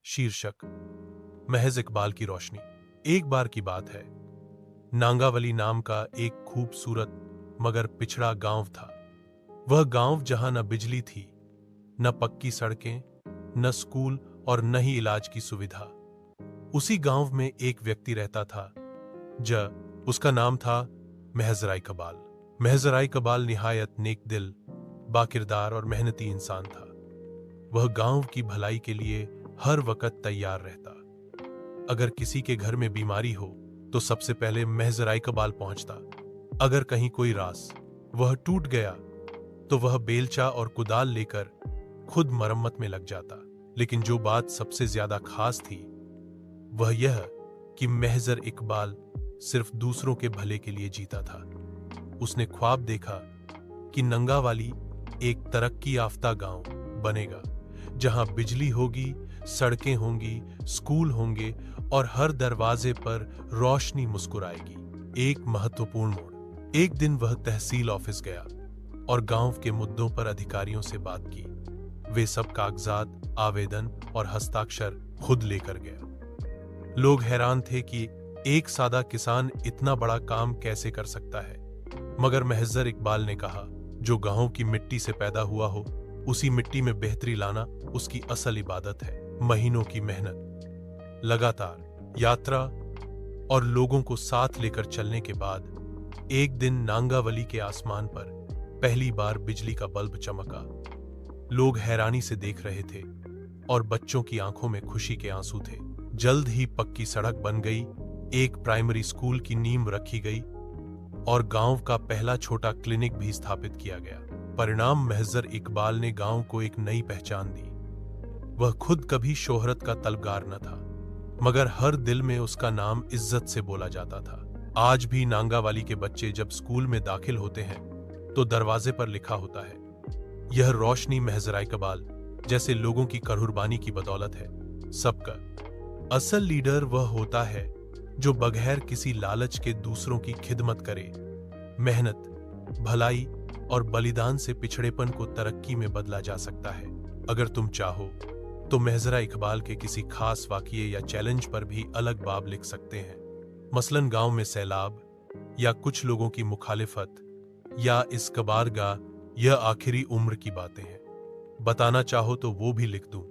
शीर्षक महज इकबाल की रोशनी। एक बार की बात है, नांगावली नाम का एक खूबसूरत मगर पिछड़ा गांव था। वह गांव जहां न बिजली थी, न पक्की सड़कें, न स्कूल और न ही इलाज की सुविधा। उसी गांव में एक व्यक्ति रहता था। उसका नाम था महजराई कबाल। महजराई कबाल निहायत नेक दिल, बाकिरदार और मेहनती इंसान था। वह गांव की भलाई के लिए हर वक्त तैयार रहता। अगर किसी के घर में बीमारी हो तो सबसे पहले महजराई कबाल पहुंचता। अगर कहीं कोई रास वह टूट गया तो वह बेलचा और कुदाल लेकर खुद मरम्मत में लग जाता। लेकिन जो बात सबसे ज्यादा खास थी वह यह कि महजर इकबाल सिर्फ दूसरों के भले के लिए जीता था। उसने ख्वाब देखा कि नंगावाली एक तरक्की याफ्ता गांव बनेगा, जहां बिजली होगी, सड़कें होंगी, स्कूल होंगे और हर दरवाजे पर रोशनी मुस्कुराएगी। एक महत्वपूर्ण मोड़। एक दिन वह तहसील ऑफिस गया और गांव के मुद्दों पर अधिकारियों से बात की। वे सब कागजात, आवेदन और हस्ताक्षर खुद लेकर गया। लोग हैरान थे कि एक सादा किसान इतना बड़ा काम कैसे कर सकता है। मगर महजर इकबाल ने कहा, जो गांव की मिट्टी से पैदा हुआ हो, उसी मिट्टी में बेहतरी लाना उसकी असल इबादत है। महीनों की मेहनत, लगातार यात्रा और लोगों को साथ लेकर चलने के बाद एक दिन नांगावली के आसमान पर पहली बार बिजली का बल्ब चमका। लोग हैरानी से देख रहे थे और बच्चों की आंखों में खुशी के आंसू थे। जल्द ही पक्की सड़क बन गई, एक प्राइमरी स्कूल की नींव रखी गई और गांव का पहला छोटा क्लिनिक भी स्थापित किया गया। परिणाम, महजर इकबाल ने गांव को एक नई पहचान दी। वह खुद कभी शोहरत का तलबगार न था, मगर हर दिल में उसका नाम इज्जत से बोला जाता था। आज भी नांगावाली के बच्चे जब स्कूल में दाखिल होते हैं तो दरवाजे पर लिखा होता है, यह रोशनी महजराई कबाल जैसे लोगों की कुर्बानी की बदौलत है। सबका असल लीडर वह होता है जो बगैर किसी लालच के दूसरों की खिदमत करे। मेहनत, भलाई और बलिदान से पिछड़ेपन को तरक्की में बदला जा सकता है। अगर तुम चाहो तो महजरा इकबाल के किसी खास वाकये या चैलेंज पर भी अलग बाब लिख सकते हैं। मसलन गांव में सैलाब, या कुछ लोगों की मुखालिफत, या इस कबारगाह, यह आखिरी उम्र की बातें हैं। बताना चाहो तो वो भी लिख दूं।